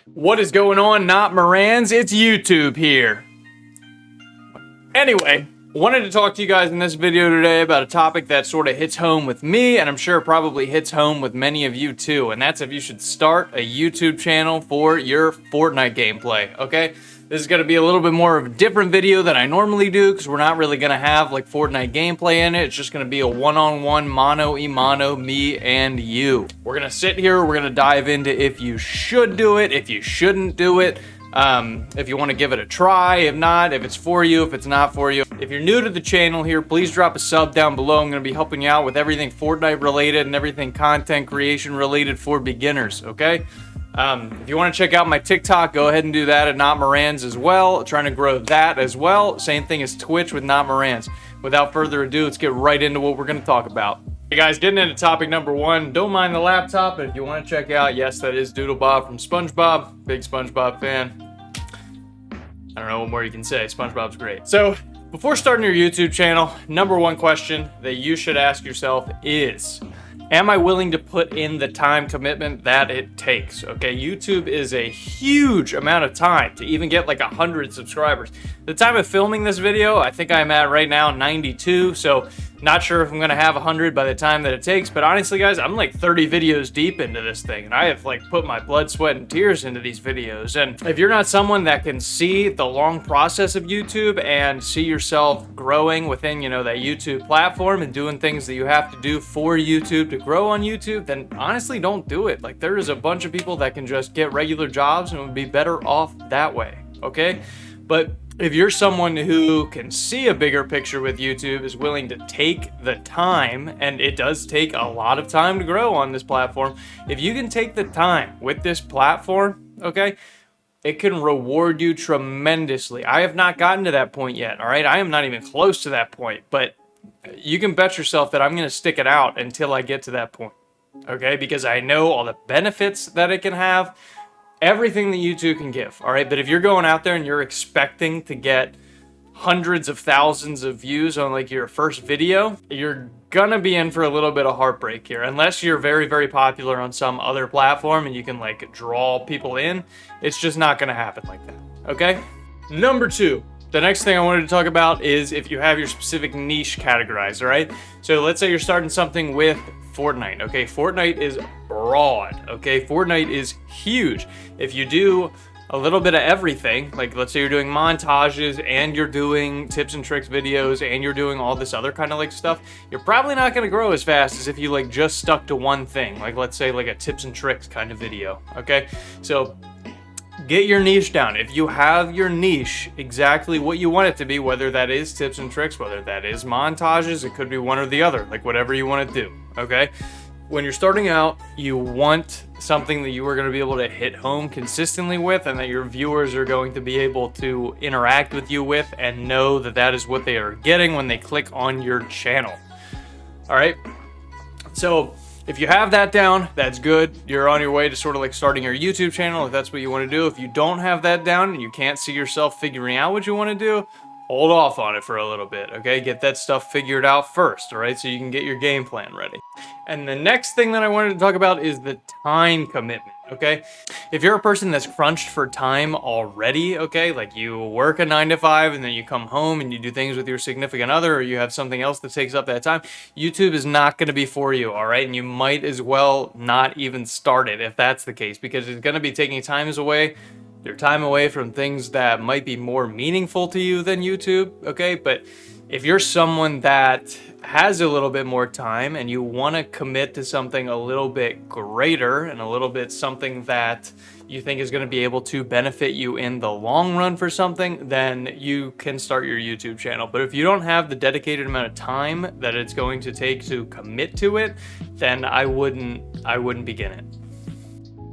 What is going on, not Morans? It's YouTube here. Anyway, wanted to talk to you guys in this video today about a topic that sort of hits home with me, and I'm sure probably hits home with many of you too, and that's if you should start a YouTube channel for your Fortnite gameplay, okay? This is going to be a little bit more of a different video than I normally do because we're not really going to have like Fortnite gameplay in it. It's just going to be a one-on-one, mano-y-mano, me and you. We're going to sit here, we're going to dive into if you should do it, if you shouldn't do it, if you want to give it a try, if not, if it's for you, if it's not for you. If you're new to the channel here, please drop a sub down below. I'm going to be helping you out with everything Fortnite related and everything content creation related for beginners, okay? If you want to check out my TikTok, go ahead and do that at Not Morans as well. Trying to grow that as well. Same thing as Twitch with Not Morans. Without further ado, let's get right into what we're going to talk about. Hey guys, getting into topic number one. Don't mind the laptop, but if you want to check out, yes, that is Doodlebob from SpongeBob. Big SpongeBob fan. I don't know what more you can say. SpongeBob's great. So, before starting your YouTube channel, number one question that you should ask yourself is, am I willing to put in the time commitment that it takes? Okay, YouTube is a huge amount of time to even get like 100 subscribers. The time of filming this video, I think I'm at right now 92, so not sure if I'm gonna have 100 by the time that it takes, but honestly guys, I'm like 30 videos deep into this thing, and I have like put my blood, sweat, and tears into these videos. And if you're not someone that can see the long process of YouTube and see yourself growing within, you know, that YouTube platform and doing things that you have to do for YouTube to grow on YouTube, then honestly don't do it. Like, there is a bunch of people that can just get regular jobs and would be better off that way, okay? But if you're someone who can see a bigger picture with YouTube, is willing to take the time, and it does take a lot of time to grow on this platform, if you can take the time with this platform, okay, it can reward you tremendously. I have not gotten to that point yet, all right? I am not even close to that point, but you can bet yourself that I'm going to stick it out until I get to that point, okay? Because I know all the benefits that it can have, everything that YouTube can give, all right? But if you're going out there and you're expecting to get hundreds of thousands of views on like your first video, you're gonna be in for a little bit of heartbreak here. Unless you're very, very popular on some other platform and you can like draw people in, it's just not gonna happen like that, okay? Number two. The next thing I wanted to talk about is if you have your specific niche categorized, all right? So let's say you're starting something with Fortnite, okay? Fortnite is broad, okay? Fortnite is huge. If you do a little bit of everything, like let's say you're doing montages and you're doing tips and tricks videos and you're doing all this other kind of like stuff, you're probably not gonna grow as fast as if you like just stuck to one thing, like let's say like a tips and tricks kind of video, okay? So get your niche down. If you have your niche exactly what you want it to be, whether that is tips and tricks, whether that is montages, it could be one or the other, like whatever you want to do, okay? When you're starting out, you want something that you are going to be able to hit home consistently with, and that your viewers are going to be able to interact with you with and know that that is what they are getting when they click on your channel. All right? So if you have that down, that's good. You're on your way to sort of like starting your YouTube channel if that's what you want to do. If you don't have that down and you can't see yourself figuring out what you want to do, hold off on it for a little bit, okay? Get that stuff figured out first, all right? So you can get your game plan ready. And the next thing that I wanted to talk about is the time commitment, okay? If you're a person that's crunched for time already, okay, like you work a 9 to 5 and then you come home and you do things with your significant other, or you have something else that takes up that time, YouTube is not going to be for you, all right? And you might as well not even start it if that's the case, because it's going to be taking your time away from things that might be more meaningful to you than YouTube, okay? But if you're someone that has a little bit more time and you want to commit to something a little bit greater and a little bit something that you think is going to be able to benefit you in the long run for something, then you can start your YouTube channel. But if you don't have the dedicated amount of time that it's going to take to commit to it, then I wouldn't begin it.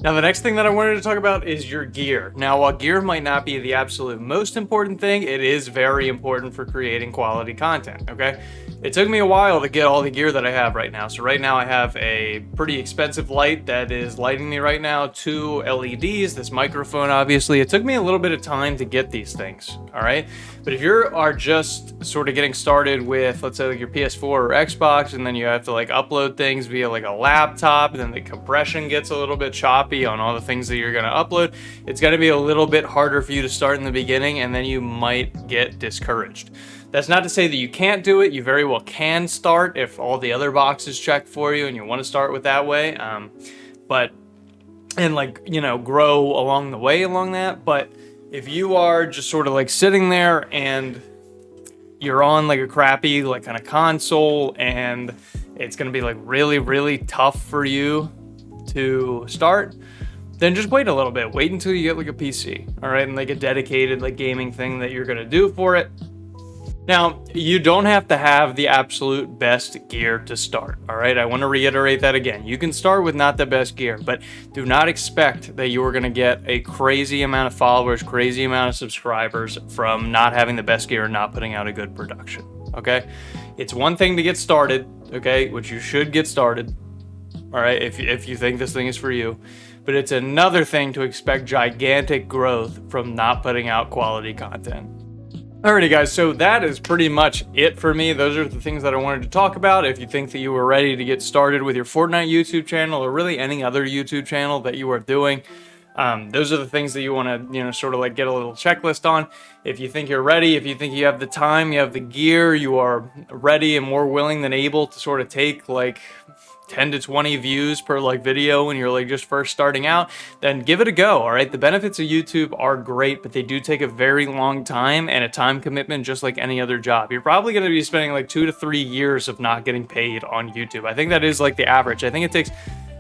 Now, the next thing that I wanted to talk about is your gear. Now, while gear might not be the absolute most important thing, it is very important for creating quality content, okay? It took me a while to get all the gear that I have right now. So right now I have a pretty expensive light that is lighting me right now, 2 LEDs, this microphone, obviously. It took me a little bit of time to get these things, all right? But if you are just sort of getting started with, let's say like your PS4 or Xbox, and then you have to like upload things via like a laptop, and then the compression gets a little bit choppy, choppy on all the things that you're going to upload. It's going to be a little bit harder for you to start in the beginning, and then you might get discouraged. That's not to say that you can't do it. You very well can start if all the other boxes check for you and you want to start with that way. And like, you know, grow along the way along that. But if you are just sort of like sitting there and you're on like a crappy like kind of console and it's going to be like really, really tough for you to start, then just wait a little bit. Wait until you get like a PC, all right? And like a dedicated like gaming thing that you're going to do for it. Now, you don't have to have the absolute best gear to start, all right? I want to reiterate that again. You can start with not the best gear, but do not expect that you are going to get a crazy amount of followers, crazy amount of subscribers from not having the best gear and not putting out a good production, okay? It's one thing to get started, okay, which you should get started, all right, if you think this thing is for you. But it's another thing to expect gigantic growth from not putting out quality content. Alrighty guys, so that is pretty much it for me. Those are the things that I wanted to talk about. If you think that you were ready to get started with your Fortnite YouTube channel or really any other YouTube channel that you are doing, those are the things that you want to, you know, sort of like get a little checklist on. If you think you're ready, if you think you have the time, you have the gear, you are ready and more willing than able to sort of take like 10 to 20 views per like video when you're like just first starting out, then give it a go. All right, the benefits of YouTube are great, but they do take a very long time and a time commitment, just like any other job. You're probably going to be spending like 2 to 3 years of not getting paid on YouTube. I think that is like the average. I think it takes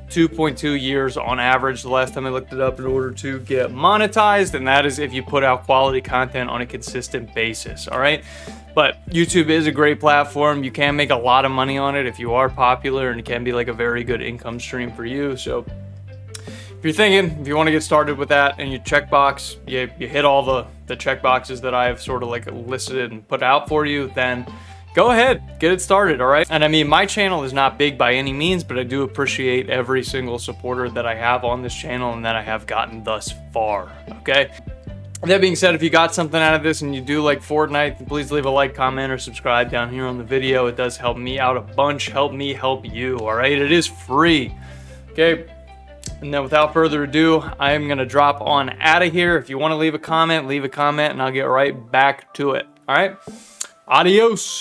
2.2 years on average the last time I looked it up in order to get monetized, and that is if you put out quality content on a consistent basis. All right, but YouTube is a great platform. You can make a lot of money on it if you are popular, and it can be like a very good income stream for you. So if you're thinking, if you want to get started with that and you checkbox, you hit all the check boxes that I've sort of like listed and put out for you, then go ahead, get it started, all right? And I mean, my channel is not big by any means, but I do appreciate every single supporter that I have on this channel and that I have gotten thus far, okay? That being said, if you got something out of this and you do like Fortnite, please leave a like, comment, or subscribe down here on the video. It does help me out a bunch, help me help you, all right? It is free, okay? And then without further ado, I am gonna drop on out of here. If you wanna leave a comment, and I'll get right back to it, all right? Adios.